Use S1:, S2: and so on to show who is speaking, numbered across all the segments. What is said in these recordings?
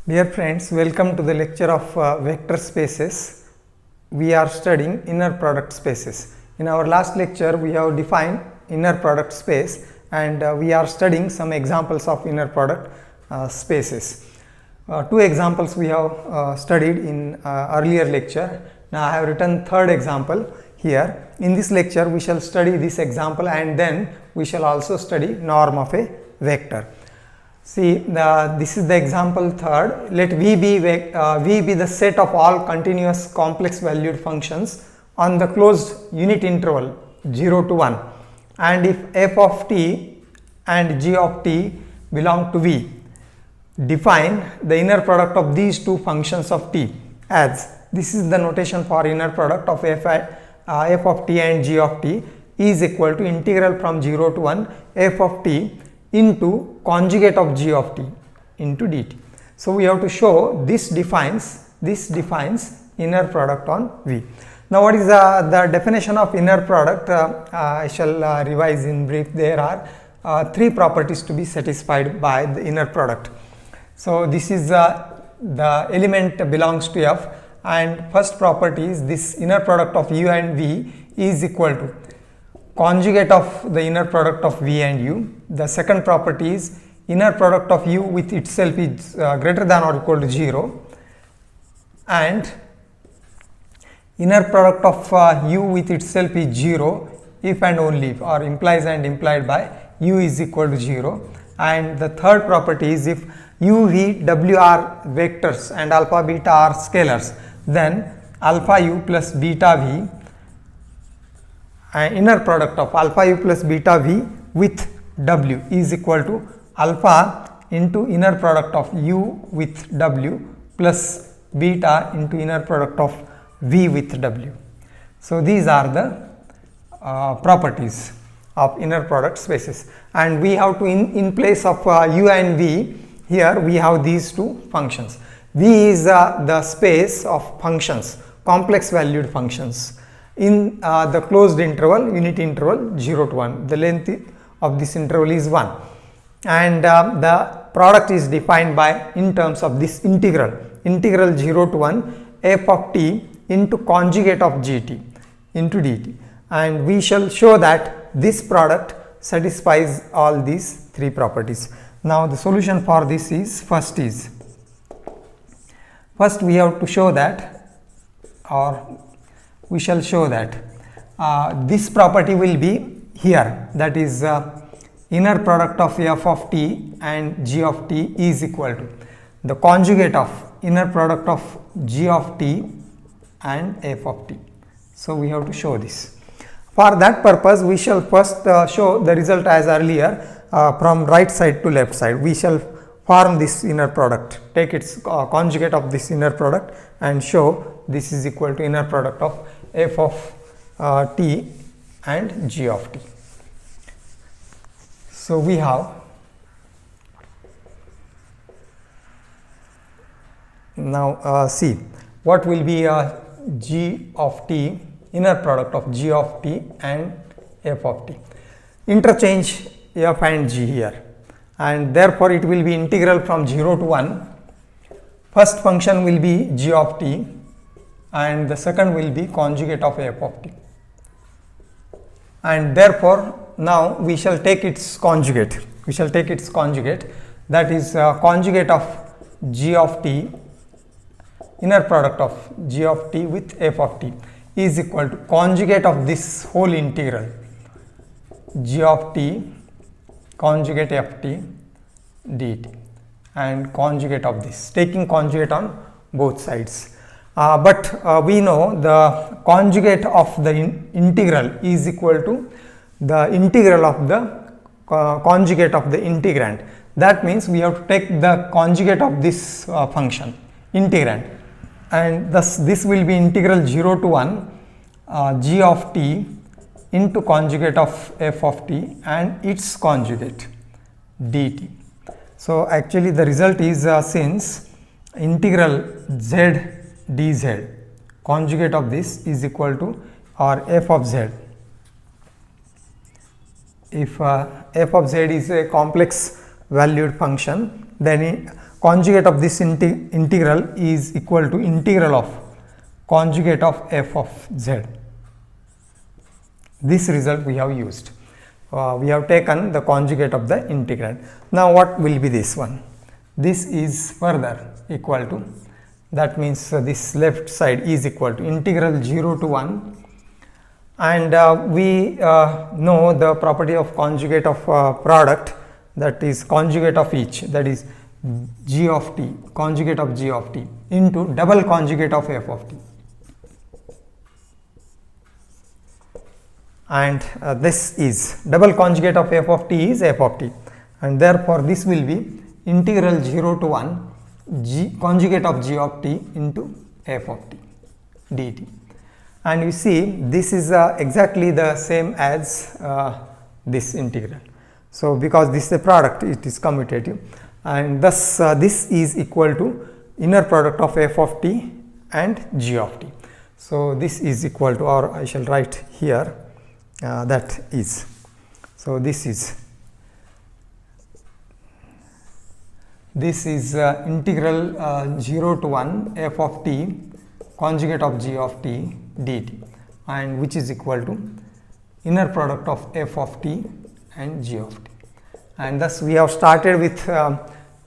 S1: Dear friends, welcome to the lecture of vector spaces. We are studying inner product spaces. In our last lecture, we have defined inner product space and we are studying some examples of inner product spaces. Two examples we have studied in earlier lecture. Now I have written third example here. In this lecture, we shall study this example and then we shall also study norm of a vector. See, this is the example third. Let V be the set of all continuous complex valued functions on the closed unit interval 0 to 1, and if f of t and g of t belong to V, define the inner product of these two functions of t as, this is the notation for inner product of f of t and g of t is equal to integral from 0 to 1 f of t into conjugate of g of t into dt. So we have to show this defines inner product on V. Now what is the definition of inner product? I shall revise in brief. There are three properties to be satisfied by the inner product. So this is the element belongs to F, and first property is this inner product of U and V is equal to conjugate of the inner product of V and U. The second property is inner product of U with itself is greater than or equal to 0, and inner product of U with itself is 0 if and only if, or implies and implied by U is equal to 0. And the third property is if U, V, W are vectors and alpha, beta are scalars, then alpha U plus beta V, inner product of alpha U plus beta V with W is equal to alpha into inner product of U with W plus beta into inner product of V with W. So these are the properties of inner product spaces, and we have to in place of U and V, here we have these two functions. V is the space of functions, complex valued functions in the closed interval, unit interval 0 to 1. The length of this interval is 1, and the product is defined by in terms of this integral 0 to 1 f of t into conjugate of gt into dt, and we shall show that this product satisfies all these three properties. Now the solution for this is, first we have to show that, or we shall show that this property will be here, that is inner product of f of t and g of t is equal to the conjugate of inner product of g of t and f of t. So we have to show this. For that purpose, we shall first show the result as earlier, from right side to left side. We shall form this inner product, take its conjugate of this inner product and show this is equal to inner product of f of t and g of t. So we have now see what will be g of t, inner product of g of t and f of t. Interchange f and g here, and therefore it will be integral from 0 to 1. First function will be g of t and the second will be conjugate of f of t, and therefore now we shall take its conjugate. That is conjugate of g of t, inner product of g of t with f of t is equal to conjugate of this whole integral g of t conjugate f t dt, and conjugate of this, taking conjugate on both sides. But we know the conjugate of the integral is equal to the integral of the conjugate of the integrand. That means we have to take the conjugate of this function integrand, and thus this will be integral 0 to 1 g of t into conjugate of f of t and its conjugate dt. So actually the result is since integral z dz, conjugate of this is equal to, or f of z, if f of z is a complex valued function, then conjugate of this integral is equal to integral of conjugate of f of z. This result we have used. We have taken the conjugate of the integrand. Now what will be this one? This is further equal to, that means this left side is equal to integral 0 to 1, and we know the property of conjugate of product, that is conjugate of each, that is g of t, conjugate of g of t into double conjugate of f of t. And this is double conjugate of f of t is f of t, and therefore this will be integral 0 to 1 g conjugate of g of t into f of t dt. And you see this is exactly the same as this integral. So because this is a product, it is commutative, and thus this is equal to inner product of f of t and g of t. So this is equal to, or I shall write here, that is, so this is integral 0 to 1 f of t conjugate of g of t dt, and which is equal to inner product of f of t and g of t. And thus we have started with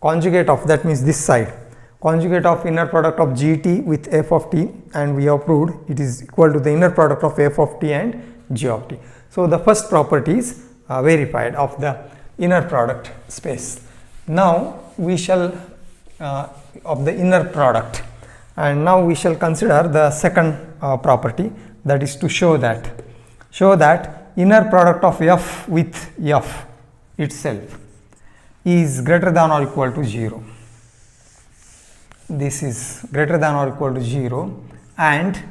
S1: conjugate of, that means this side, conjugate of inner product of gt with f of t, and we have proved it is equal to the inner product of f of t and g of t. So the first property is verified of the inner product space. Now we shall of the inner product, and now we shall consider the second property, that is to show that inner product of f with f itself is greater than or equal to 0. This is greater than or equal to 0, and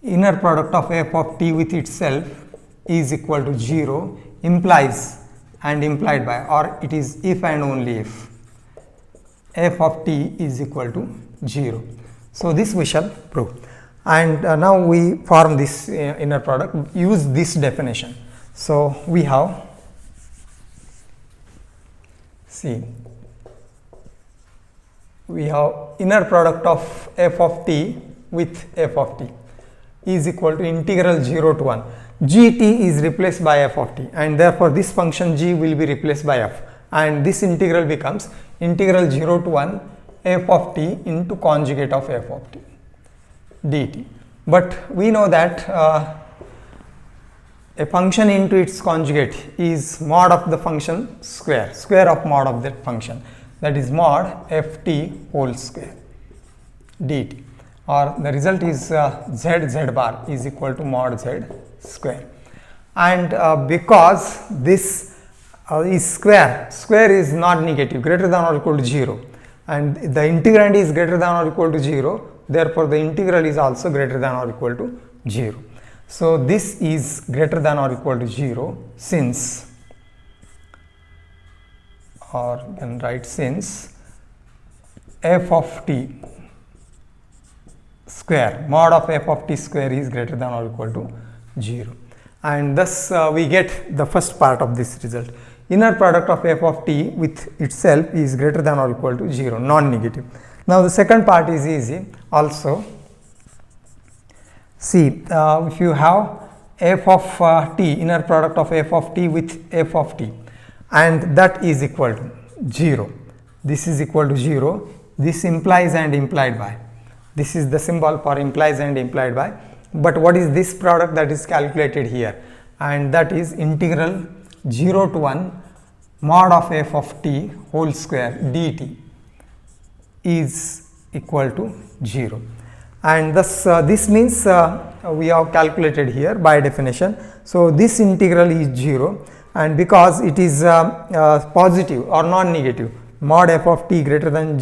S1: inner product of f of t with itself is equal to 0 implies and implied by, or it is if and only if f of t is equal to 0. So this we shall prove, and now we form this inner product, use this definition. So we have, see, we have inner product of f of t with f of t is equal to integral 0 to 1. gt is replaced by f of t, and therefore this function g will be replaced by f, and this integral becomes integral 0 to 1 f of t into conjugate of f of t dt. But we know that a function into its conjugate is mod of the function square of mod of that function, that is mod ft whole square dt, or the result is z bar is equal to mod z square. And because this is square is not negative, greater than or equal to 0, and the integrand is greater than or equal to 0, therefore the integral is also greater than or equal to 0. So this is greater than or equal to 0 since, or you can write since f of t square, mod of f of t square is greater than or equal to 0, and thus we get the first part of this result. Inner product of f of t with itself is greater than or equal to 0, non-negative. Now the second part is easy also. See, if you have f of t, inner product of f of t with f of t, and that is equal to 0, this is equal to 0, this implies and implied by, this is the symbol for implies and implied by. But what is this product that is calculated here? And that is integral 0 to 1 mod of f of t whole square dt is equal to 0, and thus this means we have calculated here by definition. So this integral is 0, and because it is positive or non-negative, mod f of t greater than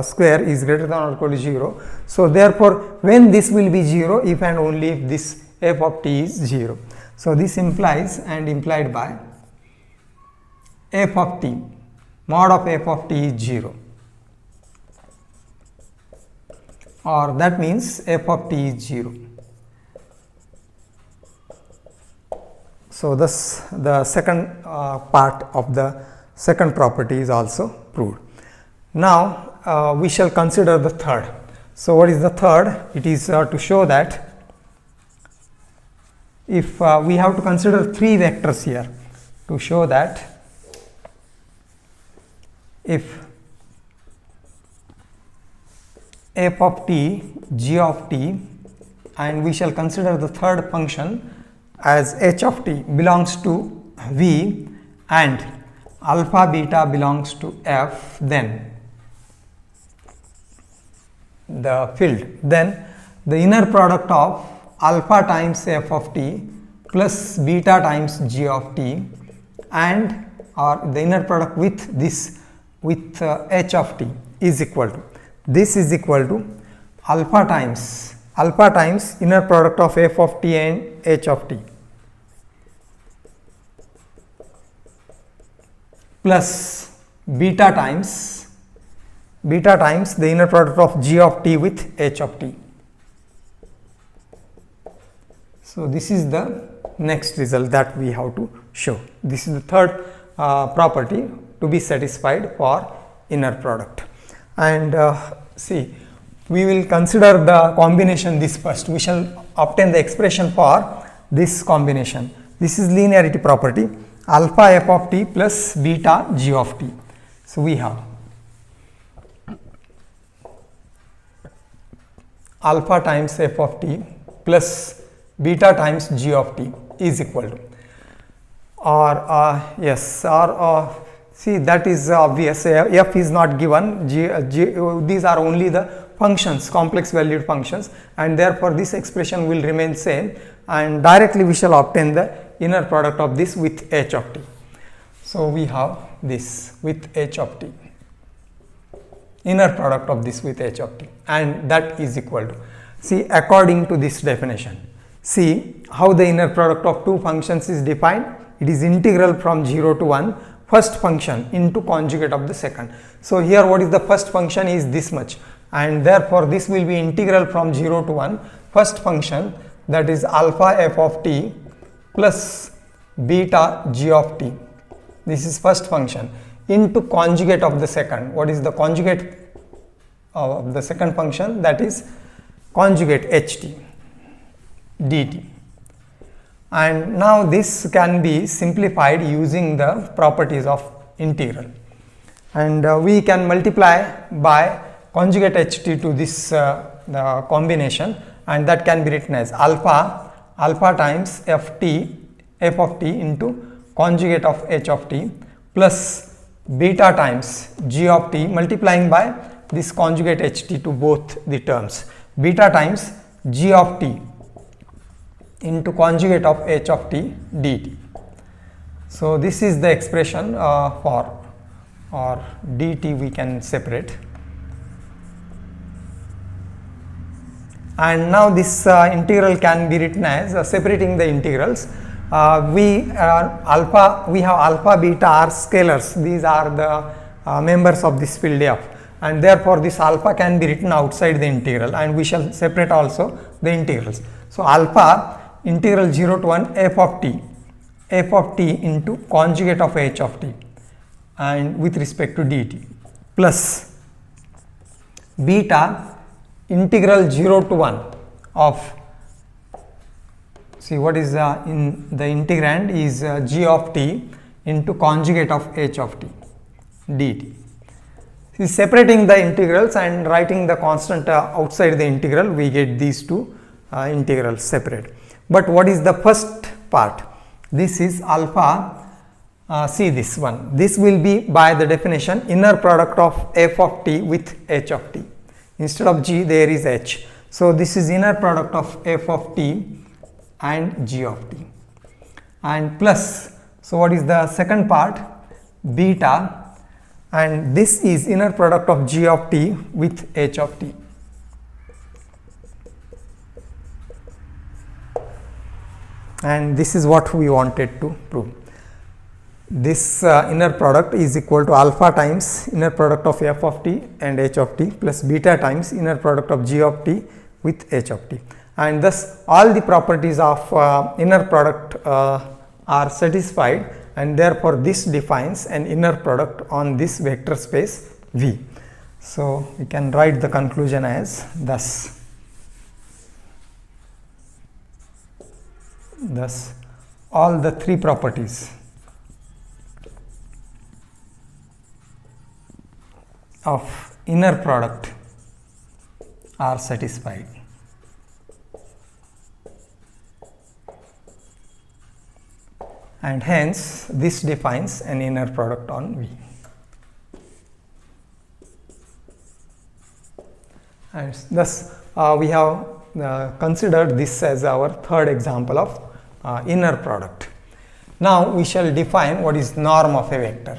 S1: square is greater than or equal to 0. So therefore when this will be 0 if and only if this f of t is 0. So this implies and implied by f of t, mod of f of t is 0, or that means f of t is 0. So thus the second part of the Second property is also proved. Now we shall consider the third. So what is the third? It is to show that if we have to consider three vectors here to show that if f of t, g of t, and we shall consider the third function as h of t belongs to V and alpha beta belongs to f, then the field, then the inner product of alpha times f of t plus beta times g of t and or the inner product with this with h of t is equal to, this is equal to alpha times inner product of f of t and h of t plus beta times the inner product of g of t with h of t. So this is the next result that we have to show. This is the third property to be satisfied for inner product. And see, we will consider the combination this first. We shall obtain the expression for this combination. This is linearity property, alpha f of t plus beta g of t. So we have alpha times f of t plus beta times g of t is equal to, or yes, or see, that is obvious. F is not given, these are only the functions, complex valued functions, and therefore this expression will remain same, and directly we shall obtain the inner product of this with h of t. So we have this with h of t, inner product of this with h of t, and that is equal to, see, according to this definition, see how the inner product of two functions is defined. It is integral from 0 to 1 first function into conjugate of the second. So here what is the first function is this much, and therefore this will be integral from 0 to 1 first function, that is alpha f of t plus beta g of t. This is first function into conjugate of the second. What is the conjugate of the second function? That is conjugate ht dt. And now this can be simplified using the properties of integral, and we can multiply by conjugate ht to this the combination, and that can be written as alpha times f of t into conjugate of h of t plus beta times g of t multiplying by this conjugate ht to both the terms, beta times g of t into conjugate of h of t dt. So this is the expression for, or dt we can separate, and now this integral can be written as separating the integrals. We have alpha beta are scalars, these are the members of this field f, and therefore this alpha can be written outside the integral, and we shall separate also the integrals. So alpha integral 0 to 1 f of t into conjugate of h of t and with respect to dt plus beta integral 0 to 1 of, see what is in the integrand is g of t into conjugate of h of t dt. See, separating the integrals and writing the constant outside the integral, we get these two integrals separate. But what is the first part? This is alpha, see this one, this will be by the definition inner product of f of t with h of t. Instead of g there is h. So this is inner product of f of t and g of t, and plus, so what is the second part? Beta, and this is inner product of g of t with h of t. And this is what we wanted to prove. This inner product is equal to alpha times inner product of f of t and h of t plus beta times inner product of g of t with h of t, and thus all the properties of inner product are satisfied, and therefore this defines an inner product on this vector space V. So we can write the conclusion as thus. Thus all the three properties of inner product are satisfied. And hence this defines an inner product on V. And thus we have considered this as our third example of inner product. Now we shall define what is norm of a vector.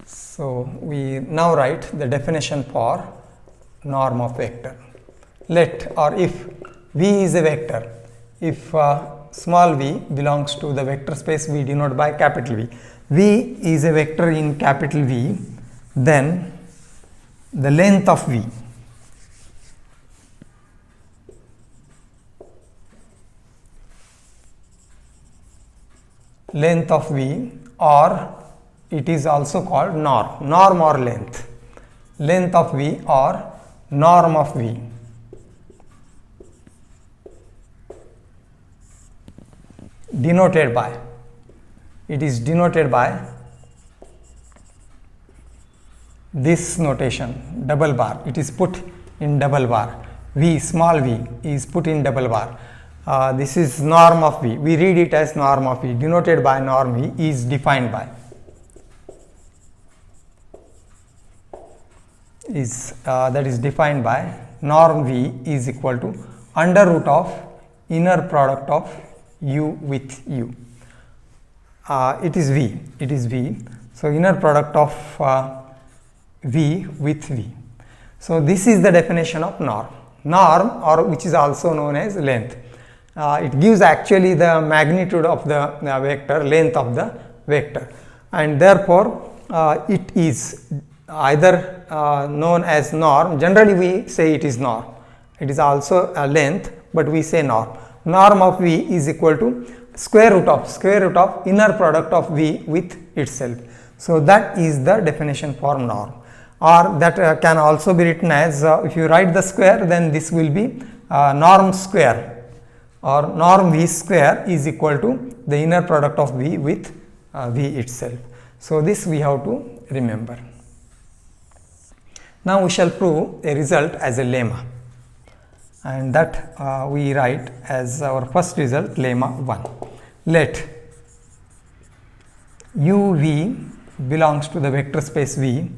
S1: So we now write the definition for norm of vector. Let, or if V is a vector, if small v belongs to the vector space we denote by capital V. V is a vector in capital V, then the length of V or it is also called norm or length of V or norm of V denoted by, it is denoted by this notation, double bar. It is put in double bar. V, small v is put in double bar. This is norm of V. We read it as norm of V, denoted by norm V is defined by, that is defined by norm V is equal to under root of inner product of U with U. It is V. So inner product of V with V. So this is the definition of norm, or which is also known as length. It gives actually the magnitude of the vector, length of the vector, and therefore it is either known as norm. Generally we say it is norm. It is also a length, but we say norm. Norm of V is equal to square root of inner product of V with itself. So that is the definition for norm, or that can also be written as, if you write the square, then this will be norm square, or norm V square is equal to the inner product of V with V itself. So this we have to remember. Now we shall prove a result as a lemma, and that we write as our first result, lemma 1. Let u v belongs to the vector space V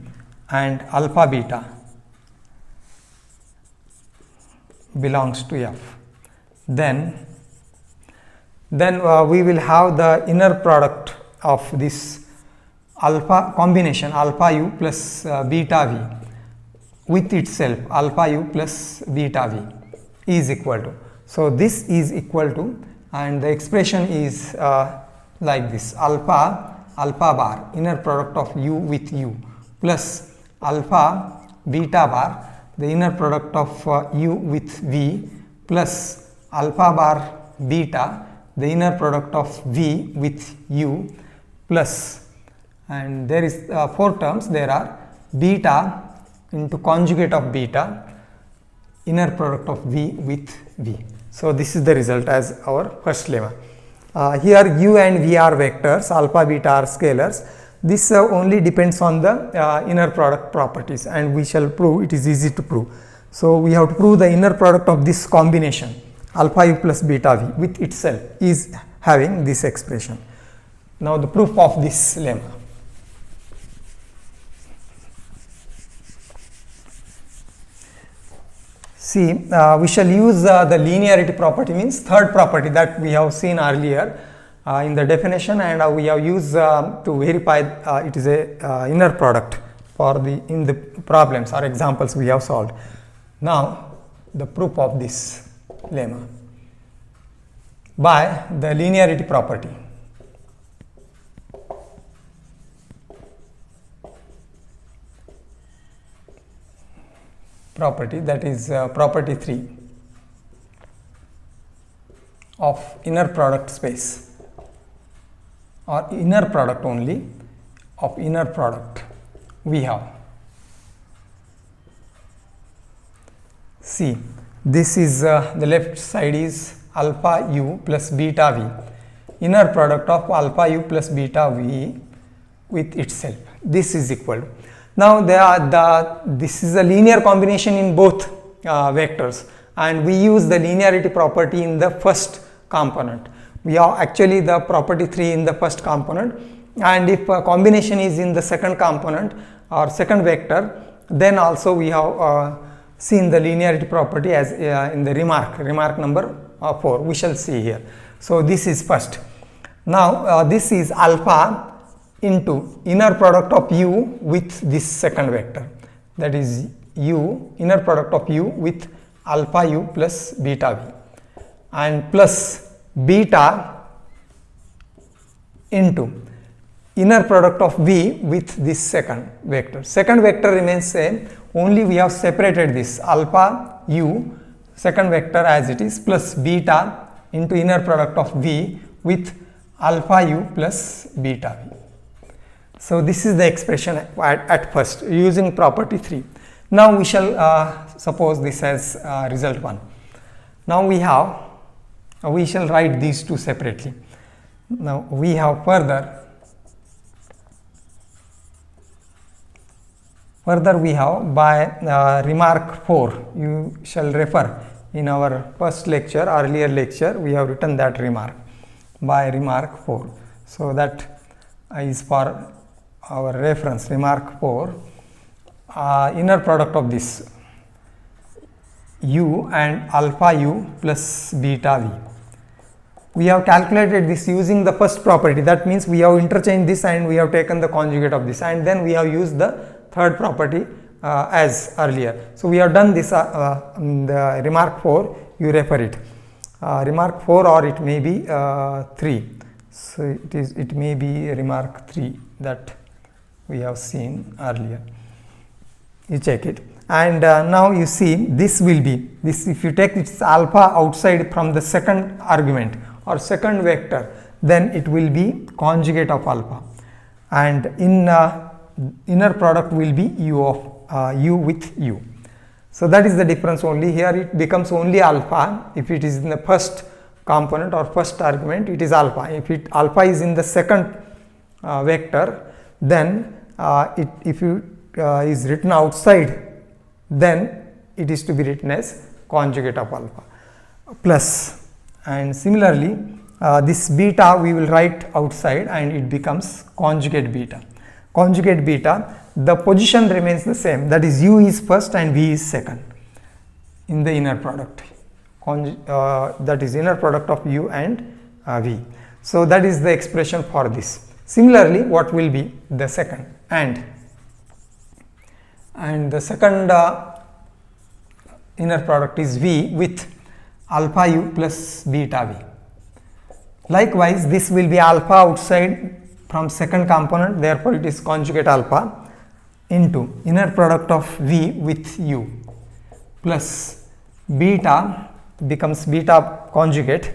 S1: and alpha beta belongs to F. Then we will have the inner product of this alpha combination, alpha u plus beta v with itself, alpha u plus beta v is equal to. So this is equal to, and the expression is like this: alpha bar, inner product of u with u, plus alpha beta bar, the inner product of u with v, plus alpha bar beta, the inner product of v with u, plus, and there is 4 terms. There are beta into conjugate of beta, inner product of v with v. So this is the result as our first lemma. Here u and v are vectors, alpha beta are scalars. This only depends on the inner product properties, and we shall prove, it is easy to prove. So we have to prove the inner product of this combination, alpha u plus beta v with itself is having this expression. Now the proof of this lemma. See, we shall use the linearity property, means third property that we have seen earlier in the definition, and we have used to verify it is a inner product for in the problems or examples we have solved. Now the proof of this lemma by the linearity property. That is property 3. of inner product space, or inner product only of inner product, we have, see, this is the left side is alpha u plus beta v, inner product of alpha u plus beta v with itself. This is equal to, now this is a linear combination in both vectors, and we use the linearity property in the first component. We have actually the property 3 in the first component, and if a combination is in the second component or second vector, then also we have seen the linearity property as in the remark number 4, we shall see here. So this is first. Now this is alpha into inner product of u with this second vector, that is u, inner product of u with alpha u plus beta v, and plus beta into inner product of v with this second vector. Second vector remains same, only we have separated this alpha u second vector as it is plus beta into inner product of v with alpha u plus beta v. So this is the expression at first using property 3. Now we shall suppose this as result 1. Now we shall write these two separately. Now we have further we have by remark 4, you shall refer in our first lecture, earlier lecture, we have written that remark by remark 4. So that is for our reference, remark 4, inner product of this u and alpha u plus beta v. We have calculated this using the first property, that means we have interchanged this and we have taken the conjugate of this, and then we have used the third property as earlier. So we have done this in the remark 4, you refer it, remark 4, or it may be 3. So it may be remark 3 that we have seen earlier. You check it, and now you see this will be this, if you take its alpha outside from the second argument or second vector, then it will be conjugate of alpha, and in inner product will be u of u with u. So that is the difference only. Here it becomes only alpha if it is in the first component or first argument, it is alpha. If alpha is in the second vector, then if it is written outside, then it is to be written as conjugate of alpha plus, and similarly this beta we will write outside and it becomes conjugate beta. Conjugate beta, the position remains the same, that is u is first and v is second in the inner product, that is inner product of u and v. So that is the expression for this. Similarly, what will be the second, and the second inner product is v with alpha u plus beta v. Likewise, this will be alpha outside from second component, therefore it is conjugate alpha into inner product of v with u plus beta becomes beta conjugate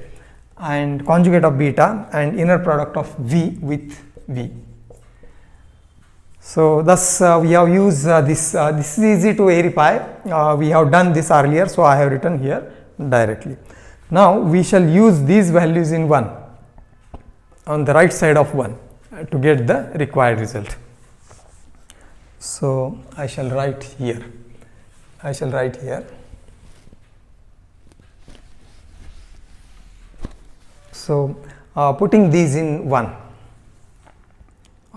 S1: and conjugate of beta and inner product of v with v. So thus we have used this is easy to verify, we have done this earlier, so I have written here directly. Now we shall use these values in 1 on the right side of 1 to get the required result. So I shall write here, so putting these in 1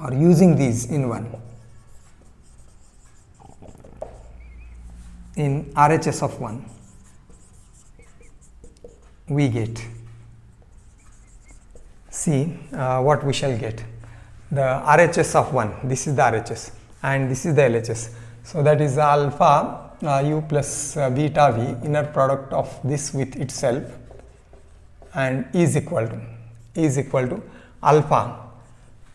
S1: or using these in 1 in RHS of 1, we get, see what we shall get, the RHS of 1, this is the RHS and this is the LHS. So that is alpha u plus beta v, inner product of this with itself, and is equal to alpha,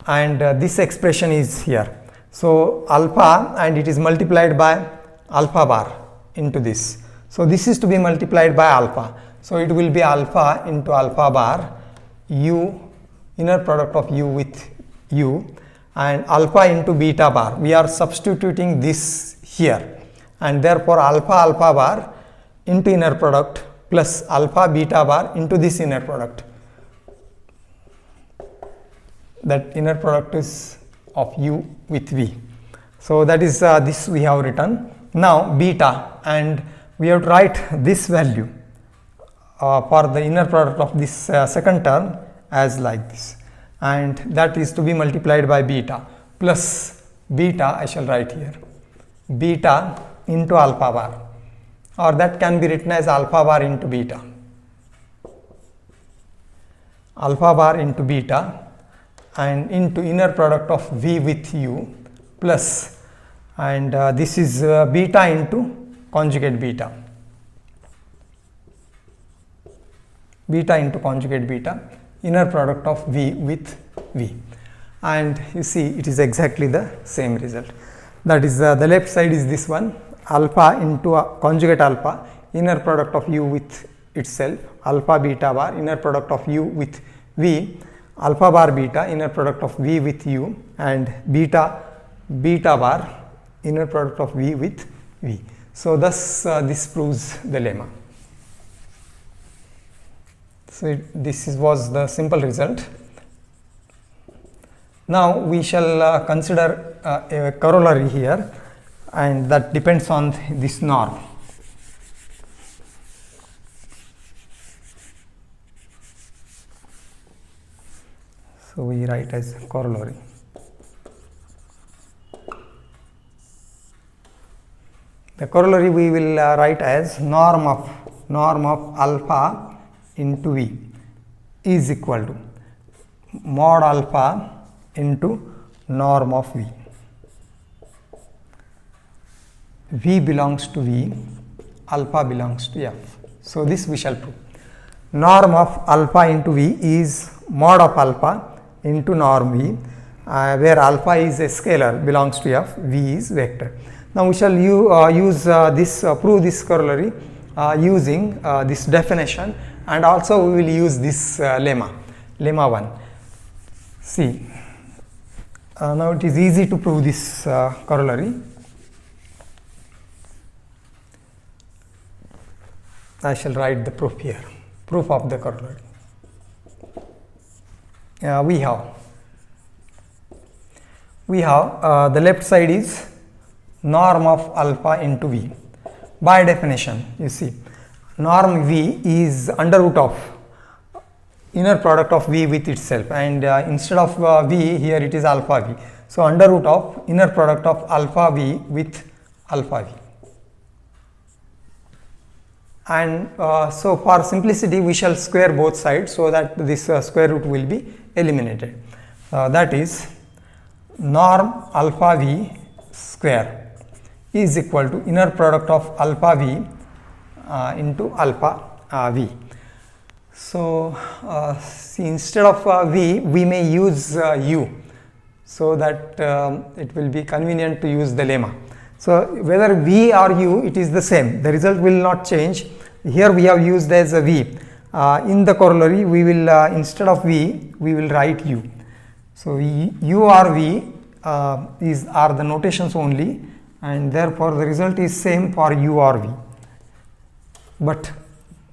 S1: and this expression is here. So alpha, and it is multiplied by alpha bar into this. So this is to be multiplied by alpha. So it will be alpha into alpha bar u, inner product of u with u, and alpha into beta bar. We are substituting this here, and therefore alpha bar into inner product plus alpha beta bar into this inner product. That inner product is of u with v. So that is this we have written. Now beta, and we have to write this value for the inner product of this second term as like this, and that is to be multiplied by beta plus beta. I shall write here beta into alpha bar, or that can be written as alpha bar into beta, alpha bar into beta, and into inner product of v with u plus, and this is beta into conjugate beta, beta into conjugate beta, inner product of v with v, and you see it is exactly the same result. That is the left side is this one, alpha into conjugate alpha, inner product of u with itself, alpha beta bar, inner product of u with v, alpha bar beta, inner product of v with u, and beta bar, inner product of v with v. So thus this proves the lemma. So this was the simple result. Now we shall consider a corollary here, and that depends on this norm. So we write as corollary. The corollary we will write as norm of alpha into v is equal to mod alpha into norm of v. V belongs to v, alpha belongs to f. So this we shall prove. Norm of alpha into v is mod of alpha into norm v, where alpha is a scalar, belongs to f, v is vector. Now we shall prove this corollary using this definition, and also we will use this lemma 1. See, now it is easy to prove this corollary. I shall write the proof here, proof of the corollary. We have the left side is norm of alpha into v. By definition, you see, norm v is under root of inner product of v with itself, and instead of v here it is alpha v. So under root of inner product of alpha v with alpha v. And so for simplicity we shall square both sides so that this square root will be eliminated. That is norm alpha v square is equal to inner product of alpha v into alpha v. So see, instead of v we may use u, so that it will be convenient to use the lemma. So whether v or u, it is the same, the result will not change. Here we have used as a v. In the corollary we will instead of v we will write u. So u or v are the notations only, and therefore the result is same for u or v. But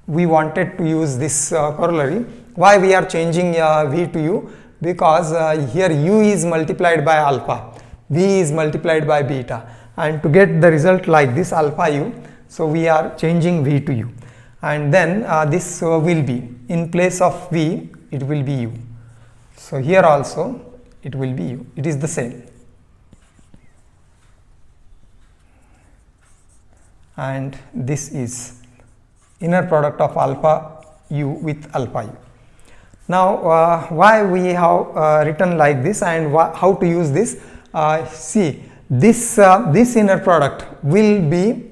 S1: we wanted to use this corollary. Why we are changing v to u? Because here u is multiplied by alpha, v is multiplied by beta, and to get the result like this alpha u, so we are changing v to u, and then this will be in place of v, it will be u. So here also it will be u, it is the same. And this is inner product of alpha u with alpha u. Now why we have written like this, and how to use this? See, this inner product will be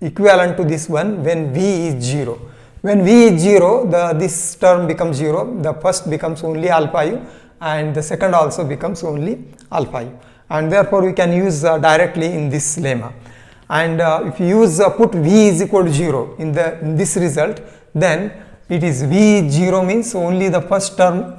S1: equivalent to this one when v is 0. When v is 0, this term becomes 0, the first becomes only alpha u and the second also becomes only alpha u, and therefore we can use directly in this lemma. and if you use put v is equal to 0 in this result, then it is v 0 means only the first term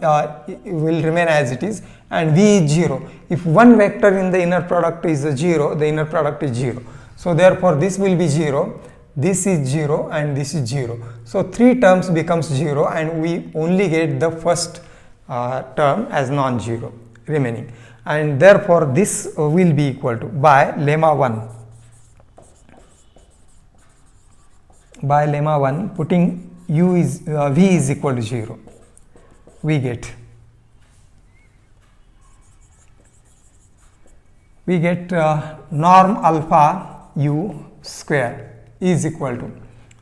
S1: will remain as it is, and v is 0. If one vector in the inner product is 0, the inner product is 0. So therefore this will be 0, this is 0, and this is 0. So 3 terms becomes 0, and we only get the first term as non-zero remaining, and therefore this will be equal to, by lemma 1, by lemma 1 putting u is v is equal to 0, we get norm alpha u square is equal to,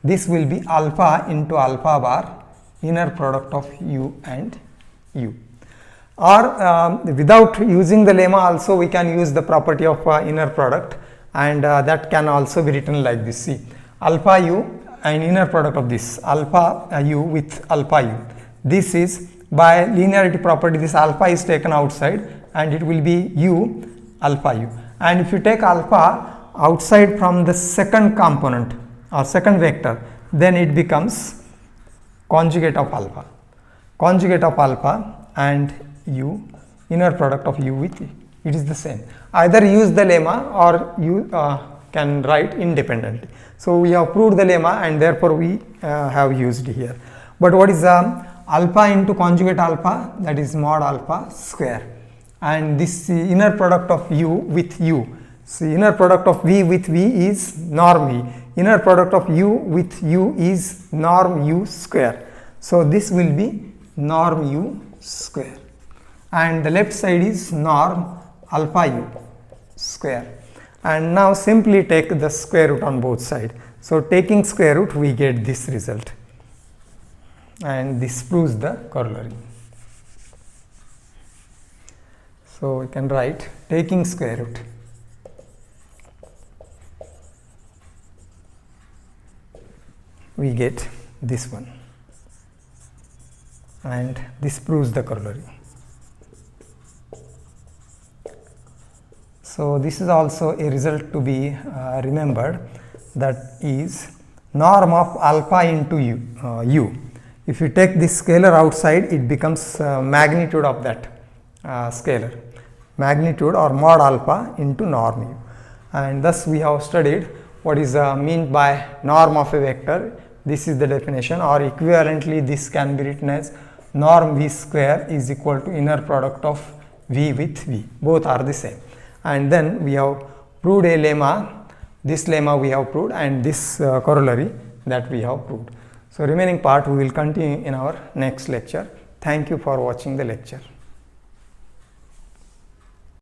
S1: this will be alpha into alpha bar inner product of u and u. Or without using the lemma also we can use the property of inner product, and that can also be written like this. See, alpha u and inner product of this alpha u with alpha u, this is by linearity property, this alpha is taken outside and it will be u alpha u, and if you take alpha outside from the second component or second vector, then it becomes conjugate of alpha and u, inner product of u with v. It is the same. Either use the lemma or you can write independently. So we have proved the lemma, and therefore we have used here. But what is alpha into conjugate alpha? That is mod alpha square, and this inner product of u with u. So inner product of v with v is norm v. Inner product of u with u is norm u square. So this will be norm u square, and the left side is norm alpha u square. And now simply take the square root on both sides. So taking square root we get this result, and this proves the corollary. So we can write taking square root, we get this one, and this proves the corollary. So this is also a result to be remembered, that is norm of alpha into u. If you take this scalar outside, it becomes magnitude of that scalar, magnitude or mod alpha into norm u, and thus we have studied what is meant by norm of a vector. This is the definition, or equivalently this can be written as norm v square is equal to inner product of v with v, both are the same. And then we have proved a lemma, this lemma we have proved, and this corollary that we have proved. So remaining part we will continue in our next lecture. Thank you for watching the lecture.